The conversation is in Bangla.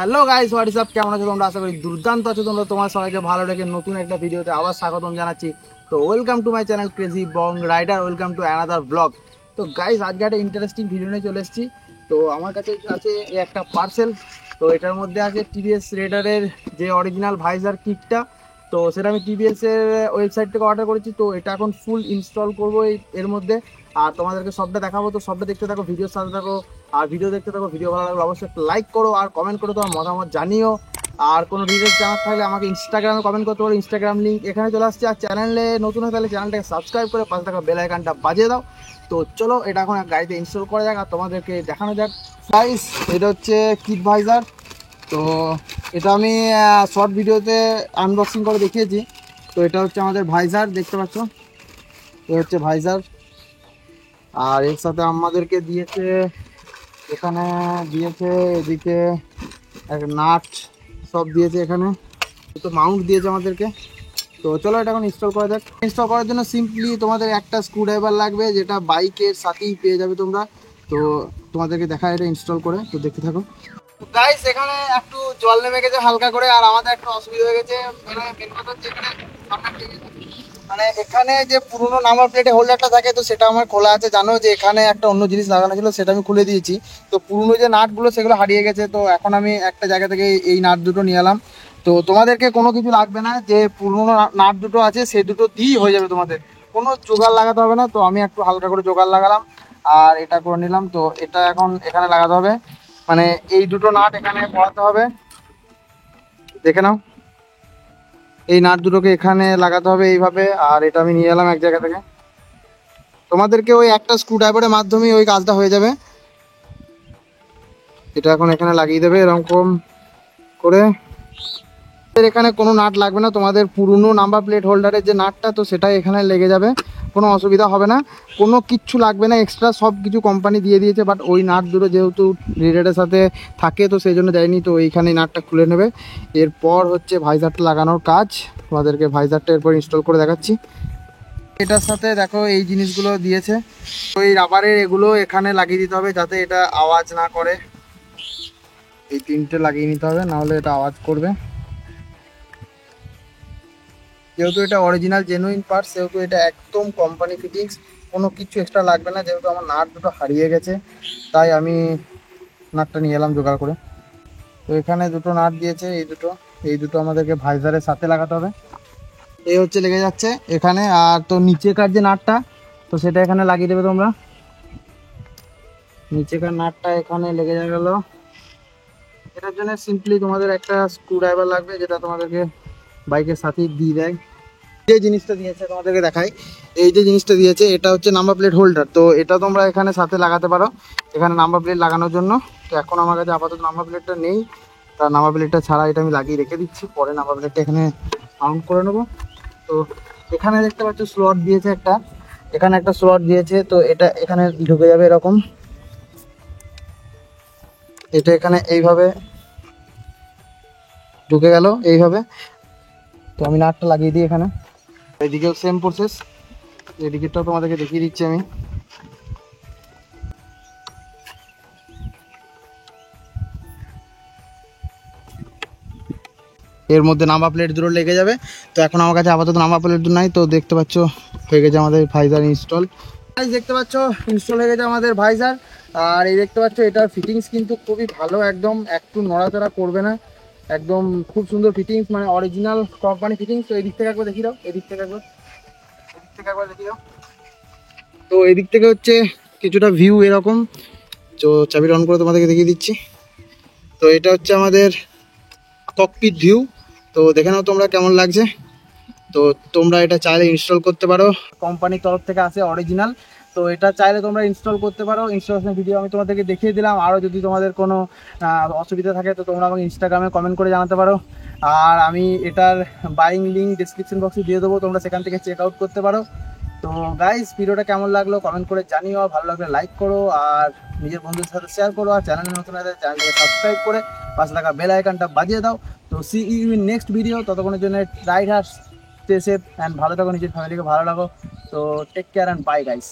হ্যালো গাইস, হোয়াটস আপ, কেমন আছো তোমরা? আশা করি দুর্দান্ত আছো তোমরা। তোমার সবাইকে ভালো রেখে নতুন একটা ভিডিওতে আবার স্বাগতম জানাচ্ছি। তো welcome to my channel crazy Bong rider, welcome to another vlog. তো গাইস, আজকে একটা ইন্টারেস্টিং ভিডিও নিয়ে চলে এসেছি। তো আমার কাছে আছে একটা পার্সেল। তো এটার মধ্যে আছে টিভিএস রেডারের যে অরিজিনাল ভাইজার কিটটা। তো সেটা আমি টিভিএস এর ওয়েবসাইট থেকে অর্ডার করেছি। তো এটা এখন ফুল ইনস্টল করবো এর মধ্যে, আর তোমাদেরকে সবটা দেখাবো। তো সবটা দেখতে থাকো, ভিডিওর সাথে থাকো। আর ভিডিও দেখতে থাকো, ভিডিও ভালো লাগলে অবশ্যই একটা লাইক করো আর কমেন্ট করো, তোমার মতামত জানিও। আর কোনো ডিটেলস জানার থাকলে আমাকে ইনস্টাগ্রামে কমেন্ট করতে পারো, ইনস্টাগ্রাম লিঙ্ক এখানে চলে আসছে। আর চ্যানেলে নতুন হয়ে থাকলে চ্যানেলটাকে সাবস্ক্রাইব করে পাশে থাকা বেল আইকনটা বাজিয়ে দাও। তো চলো এটা এখন গাড়িতে ইনস্টল করা যাক আর তোমাদেরকে দেখানো যাক। গাইস, এটা হচ্ছে কিট ভাইজার। তো এটা আমি শর্ট ভিডিওতে আনবক্সিং করে দেখিয়েছি। তো এটা হচ্ছে আমাদের ভাইজার, দেখতে পাচ্ছ, এ হচ্ছে ভাইজার। আর এর সাথে আমাদেরকে দিয়েছে, এখানে দিয়েছে এদিকে একটা নাট সব দিয়েছে, এখানে তো মাউন্ট দিয়েছে আমাদেরকে। তো চলো এটা এখন ইনস্টল করা যাক। ইনস্টল করার জন্য সিম্পলি তোমাদের একটা স্ক্রুড্রাইভার লাগবে, যেটা বাইকের সাথেই পেয়ে যাবে তোমরা। তো তোমাদেরকে দেখা এটা ইনস্টল করে, তো দেখতে থাকো। গাইস, এখানে একটু জল নেমে গেছে হালকা করে, আর আমাদের একটা অসুবিধা হয়ে গেছে। মেন কথা হচ্ছে মানে এখানে যে পুরোনো নাম্বার প্লেটে হোল্ডারটা থাকে, তো সেটা আমার খোলা আছে। জানো যে এখানে একটা অন্য জিনিস লাগানো ছিল, সেটা আমি খুলে দিয়েছি। তো পুরোনো যে নাটগুলো সেগুলো হারিয়ে গেছে। তো এখন আমি একটা জায়গা থেকে এই নাট দুটো নিয়ে এলাম। তো তোমাদেরকে কোনো কিছু লাগবে না, যে পুরোনো নাট দুটো আছে সেই দুটো দিয়েই হয়ে যাবে, তোমাদের কোনো জোগাড় লাগাতে হবে না। তো আমি একটু হালকা করে জোগাড় লাগালাম আর এটা করে নিলাম। তো এটা এখন এখানে লাগাতে হবে, মানে এই দুটো নাট এখানে পড়াতে হবে, দেখে নাও। এই নাট দুটোকে এখানে লাগাতে হবে এইভাবে। আর এটা আমি নিয়ে এলাম এক জায়গা থেকে। তোমাদেরকে ওই একটা স্ক্রুড্রাইভারের মাধ্যমে ওই কাজটা হয়ে যাবে। এটা এখন এখানে লাগিয়ে দেবে এরকম করে। এখানে কোনো নাট লাগবে না, তোমাদের পুরনো নাম্বার প্লেট হোল্ডারের যে নাটটা, তো সেটাই এখানে লেগে যাবে, কোনো অসুবিধা হবে না। কোনো কিচ্ছু লাগবে না এক্সট্রা, সব কিছু কোম্পানি দিয়ে দিয়েছে। বাট ওই নাট দুটো যেহেতু রেডারের সাথে থাকে, তো সেই জন্য দেয়নি। তো এইখানে নাটটা খুলে নেবে। এরপর হচ্ছে ভাইজারটা লাগানোর কাজ। তোমাদেরকে ভাইজারটা এরপর ইনস্টল করে দেখাচ্ছি। এটার সাথে দেখো এই জিনিসগুলো দিয়েছে, ওই রাবারের এগুলো এখানে লাগিয়ে দিতে হবে যাতে এটা আওয়াজ না করে। এই তিনটে লাগিয়ে নিতে হবে, নাহলে এটা আওয়াজ করবে। যেহেতু এটা অরিজিনাল জেনুইন পার্টস, সেহেতু এটা একদম কোম্পানি ফিটিংস, কোনো কিছু এক্সট্রা লাগবে না। যেহেতু আমার নাট দুটো হারিয়ে গেছে, তাই আমি নাটটা নিয়ে এলাম জোগাড় করে। তো এখানে দুটো নাট দিয়েছে, এই দুটো আমাদেরকে ভাইজারের সাথে লাগাতে হবে। এই হচ্ছে লেগে যাচ্ছে এখানে। আর তো নিচেকার যে নাটটা, তো সেটা এখানে লাগিয়ে দেবে তোমরা। নিচেকার নাটটা এখানে লেগে গেল। এটার জন্য সিম্পলি তোমাদের একটা স্ক্রুড্রাইভার লাগবে, যেটা তোমাদেরকে বাইকের সাথেই দিয়ে দেয়। যে জিনিসটা দিয়েছে তোমাদেরকে দেখাই, এই যে জিনিসটা দিয়েছে এটা হচ্ছে নাম্বার প্লেট হোল্ডার। তো এটা তোমরা এখানে সাথে লাগাতে পারো, এখানে নাম্বার প্লেট লাগানোর জন্য। তো এখন আমার কাছে আপাতত নাম্বার প্লেটটা নেই, তার নাম্বার প্লেটটা ছাড়া এটা আমি লাগিয়ে রেখে দিচ্ছি, পরে নাম্বার প্লেটটা এখানে মাউন্ট করে নেবো। তো এখানে দেখতে পাচ্ছ স্লট দিয়েছে একটা, এখানে একটা স্লট দিয়েছে। তো এটা এখানে ঢুকে যাবে এরকম, এটা এখানে এইভাবে ঢুকে গেল এইভাবে। তো আমি নাটটা লাগিয়ে দিই এখানে। এদিকেও সেম প্রসেস, এদিকেরটাও তোমাদেরকে দেখিয়ে দিচ্ছি আমি। এর মধ্যে নাম্বার প্লেট দুটো লেগে যাবে। তো এখন আমার কাছে আপাতত নাম্বার প্লেট দুটো নাই। তো দেখতে পাচ্ছ হয়ে গেছে আমাদের ভাইজার ইনস্টল। দেখতে পাচ্ছ ইনস্টল হয়ে গেছে আমাদের ভাইজার। আর এই দেখতে পাচ্ছ এটার ফিটিংস কিন্তু খুবই ভালো, একদম একটু নড়াচড়া করবে না, একদম খুব সুন্দর ফিটিংস, মানে অরিজিনাল কোম্পানি ফিটিংস। তো এদিক থেকে একবার দেখিয়ে দাও, এদিক থেকে একবার দেখিয়ে দাও। তো এদিক থেকে হচ্ছে কিছুটা ভিউ এরকম। তো চাবিটা অন করে তোমাদেরকে দেখিয়ে দিচ্ছি। তো এটা হচ্ছে আমাদের ককপিট ভিউ। তো দেখে নাও তোমরা কেমন লাগছে। তো তোমরা এটা চাইলে ইনস্টল করতে পারো, কোম্পানির তরফ থেকে আসে অরিজিনাল। তো এটা চাইলে তোমরা ইনস্টল করতে পারো। ইনস্টলেশন ভিডিও আমি তোমাদেরকে দেখিয়ে দিলাম। আরও যদি তোমাদের কোনো অসুবিধা থাকে, তো তোমরা আমাকে ইনস্টাগ্রামে কমেন্ট করে জানাতে পারো। আর আমি এটার বাইং লিঙ্ক ডিসক্রিপশন বক্সে দিয়ে দেবো, তোমরা সেখান থেকে চেক আউট করতে পারো। তো গাইস, ভিডিওটা কেমন লাগলো কমেন্ট করে জানিও, ভালো লাগলে লাইক করো আর নিজের বন্ধুদের সাথে শেয়ার করো। আর চ্যানেলে নতুন হলে চ্যানেলটাকে সাবস্ক্রাইব করে পাশে থাকা বেল আইকনটা বাজিয়ে দাও। তো see you in next video. ততক্ষণের জন্য রাইড হার্স, স্টে সেফ অ্যান্ড ভালো থাকো, নিজের ফ্যামিলিকে ভালো লাগো। তো take care and bye guys.